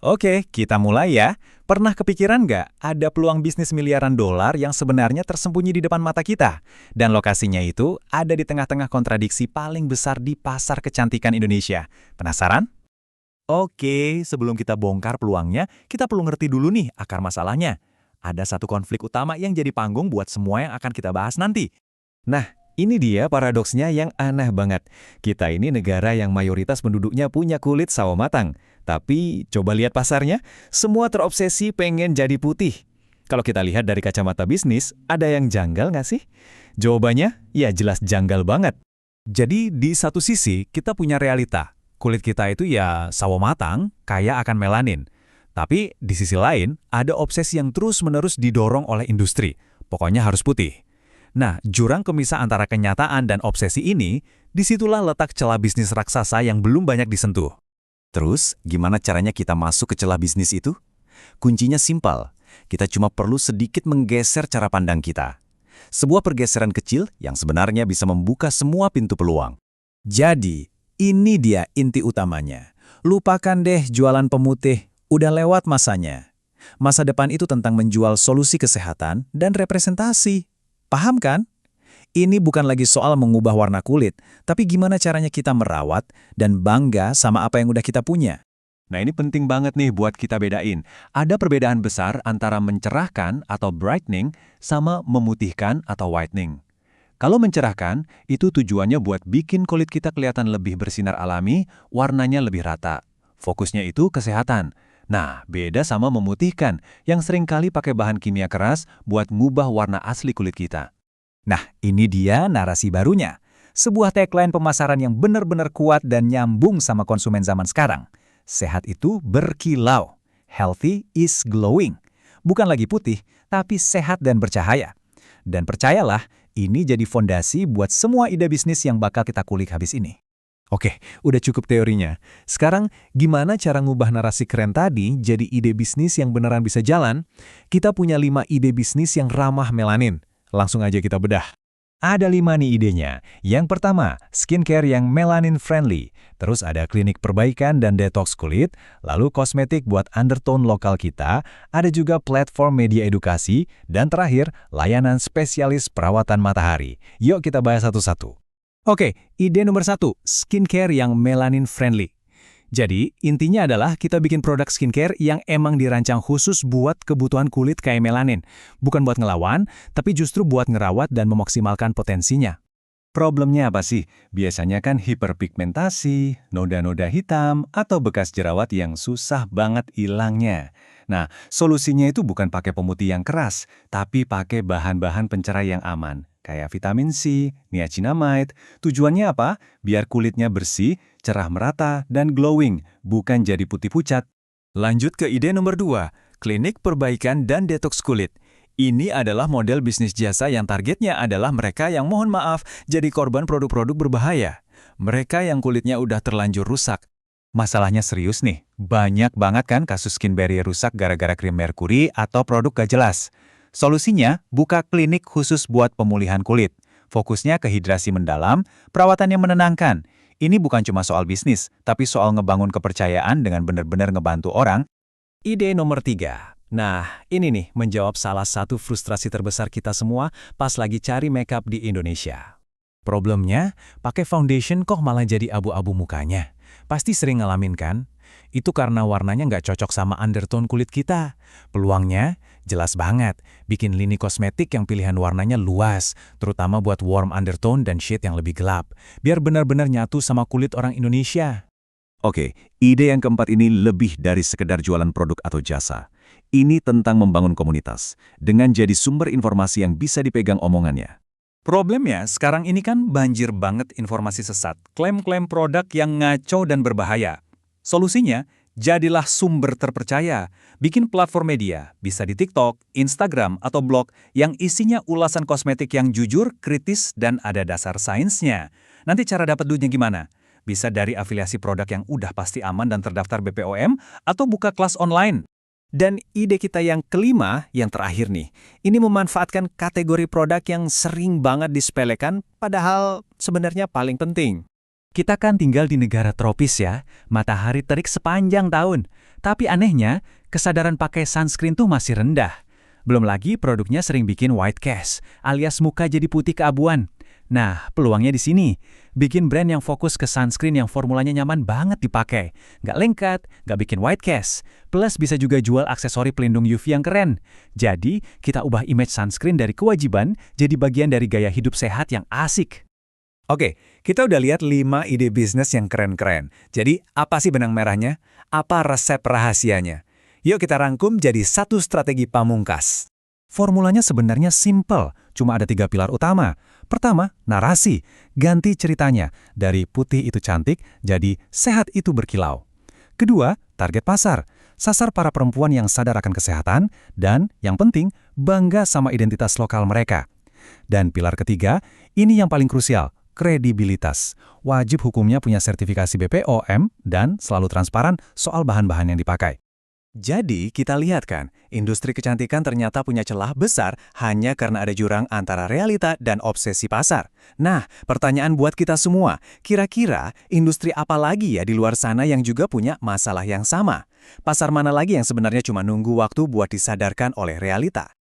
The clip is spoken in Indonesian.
Oke, kita mulai ya. Pernah kepikiran nggak ada peluang bisnis miliaran dolar yang sebenarnya tersembunyi di depan mata kita? Dan lokasinya itu ada di tengah-tengah kontradiksi paling besar di pasar kecantikan Indonesia. Penasaran? Oke, sebelum kita bongkar peluangnya, kita perlu ngerti dulu nih akar masalahnya. Ada satu konflik utama yang jadi panggung buat semua yang akan kita bahas nanti. Nah, ini dia paradoksnya yang aneh banget. Kita ini negara yang mayoritas penduduknya punya kulit sawo matang. Tapi coba lihat pasarnya, semua terobsesi pengen jadi putih. Kalau kita lihat dari kacamata bisnis, ada yang janggal nggak sih? Jawabannya, ya jelas janggal banget. Jadi di satu sisi kita punya realita. Kulit kita itu ya sawo matang, kaya akan melanin. Tapi di sisi lain, ada obsesi yang terus-menerus didorong oleh industri. Pokoknya harus putih. Nah, jurang kemisah antara kenyataan dan obsesi ini, disitulah letak celah bisnis raksasa yang belum banyak disentuh. Terus, gimana caranya kita masuk ke celah bisnis itu? Kuncinya simpel. Kita cuma perlu sedikit menggeser cara pandang kita. Sebuah pergeseran kecil yang sebenarnya bisa membuka semua pintu peluang. Jadi, ini dia inti utamanya. Lupakan deh jualan pemutih, udah lewat masanya. Masa depan itu tentang menjual solusi kesehatan dan representasi. Paham kan? Ini bukan lagi soal mengubah warna kulit, tapi gimana caranya kita merawat dan bangga sama apa yang udah kita punya. Nah, ini penting banget nih buat kita bedain. Ada perbedaan besar antara mencerahkan atau brightening sama memutihkan atau whitening. Kalau mencerahkan, itu tujuannya buat bikin kulit kita kelihatan lebih bersinar alami, warnanya lebih rata. Fokusnya itu kesehatan. Nah, beda sama memutihkan, yang seringkali pakai bahan kimia keras buat ngubah warna asli kulit kita. Nah, ini dia narasi barunya. Sebuah tagline pemasaran yang benar-benar kuat dan nyambung sama konsumen zaman sekarang. Sehat itu berkilau. Healthy is glowing. Bukan lagi putih, tapi sehat dan bercahaya. Dan percayalah, ini jadi fondasi buat semua ide bisnis yang bakal kita kulik habis ini. Oke, udah cukup teorinya. Sekarang, gimana cara ngubah narasi keren tadi jadi ide bisnis yang beneran bisa jalan? Kita punya 5 ide bisnis yang ramah melanin. Langsung aja kita bedah. Ada 5 nih idenya. Yang pertama, skincare yang melanin friendly. Terus ada klinik perbaikan dan detox kulit. Lalu kosmetik buat undertone lokal kita. Ada juga platform media edukasi. Dan terakhir, layanan spesialis perawatan matahari. Yuk kita bahas satu-satu. Oke, ide nomor 1, skincare yang melanin friendly. Jadi, intinya adalah kita bikin produk skincare yang emang dirancang khusus buat kebutuhan kulit kayak melanin. Bukan buat ngelawan, tapi justru buat ngerawat dan memaksimalkan potensinya. Problemnya apa sih? Biasanya kan hiperpigmentasi, noda-noda hitam, atau bekas jerawat yang susah banget hilangnya. Nah, solusinya itu bukan pakai pemutih yang keras, tapi pakai bahan-bahan pencerah yang aman, kayak vitamin C, niacinamide. Tujuannya apa? Biar kulitnya bersih, cerah merata, dan glowing, bukan jadi putih pucat. Lanjut ke ide nomor 2, klinik perbaikan dan detox kulit. Ini adalah model bisnis jasa yang targetnya adalah mereka yang mohon maaf jadi korban produk-produk berbahaya. Mereka yang kulitnya udah terlanjur rusak. Masalahnya serius nih, banyak banget kan kasus skin barrier rusak gara-gara krim merkuri atau produk gak jelas. Solusinya, buka klinik khusus buat pemulihan kulit. Fokusnya ke hidrasi mendalam, perawatan yang menenangkan. Ini bukan cuma soal bisnis, tapi soal ngebangun kepercayaan dengan benar-benar ngebantu orang. Ide nomor 3. Nah, ini nih menjawab salah satu frustrasi terbesar kita semua pas lagi cari makeup di Indonesia. Problemnya, pakai foundation kok malah jadi abu-abu mukanya. Pasti sering ngalamin kan? Itu karena warnanya nggak cocok sama undertone kulit kita. Peluangnya jelas banget, bikin lini kosmetik yang pilihan warnanya luas, terutama buat warm undertone dan shade yang lebih gelap, biar benar-benar nyatu sama kulit orang Indonesia. Oke, ide yang keempat ini lebih dari sekedar jualan produk atau jasa. Ini tentang membangun komunitas, dengan jadi sumber informasi yang bisa dipegang omongannya. Problemnya, sekarang ini kan banjir banget informasi sesat, klaim-klaim produk yang ngaco dan berbahaya. Solusinya, jadilah sumber terpercaya. Bikin platform media, bisa di TikTok, Instagram, atau blog yang isinya ulasan kosmetik yang jujur, kritis, dan ada dasar sainsnya. Nanti cara dapat duitnya gimana? Bisa dari afiliasi produk yang udah pasti aman dan terdaftar BPOM, atau buka kelas online. Dan ide kita yang kelima, yang terakhir nih, ini memanfaatkan kategori produk yang sering banget disepelekan, padahal sebenarnya paling penting. Kita kan tinggal di negara tropis ya, matahari terik sepanjang tahun. Tapi anehnya, kesadaran pakai sunscreen tuh masih rendah. Belum lagi produknya sering bikin white cast, alias muka jadi putih keabuan. Nah, peluangnya di sini. Bikin brand yang fokus ke sunscreen yang formulanya nyaman banget dipakai. Nggak lengket, nggak bikin white cast. Plus bisa juga jual aksesori pelindung UV yang keren. Jadi, kita ubah image sunscreen dari kewajiban jadi bagian dari gaya hidup sehat yang asik. Oke, kita udah lihat 5 ide bisnis yang keren-keren. Jadi, apa sih benang merahnya? Apa resep rahasianya? Yuk kita rangkum jadi satu strategi pamungkas. Formulanya sebenarnya simple, cuma ada 3 pilar utama. Pertama, narasi. Ganti ceritanya, dari putih itu cantik, jadi sehat itu berkilau. Kedua, target pasar. Sasar para perempuan yang sadar akan kesehatan, dan yang penting, bangga sama identitas lokal mereka. Dan pilar ketiga, ini yang paling krusial, kredibilitas. Wajib hukumnya punya sertifikasi BPOM dan selalu transparan soal bahan-bahan yang dipakai. Jadi, kita lihat kan, industri kecantikan ternyata punya celah besar hanya karena ada jurang antara realita dan obsesi pasar. Nah, pertanyaan buat kita semua, kira-kira industri apa lagi ya di luar sana yang juga punya masalah yang sama? Pasar mana lagi yang sebenarnya cuma nunggu waktu buat disadarkan oleh realita?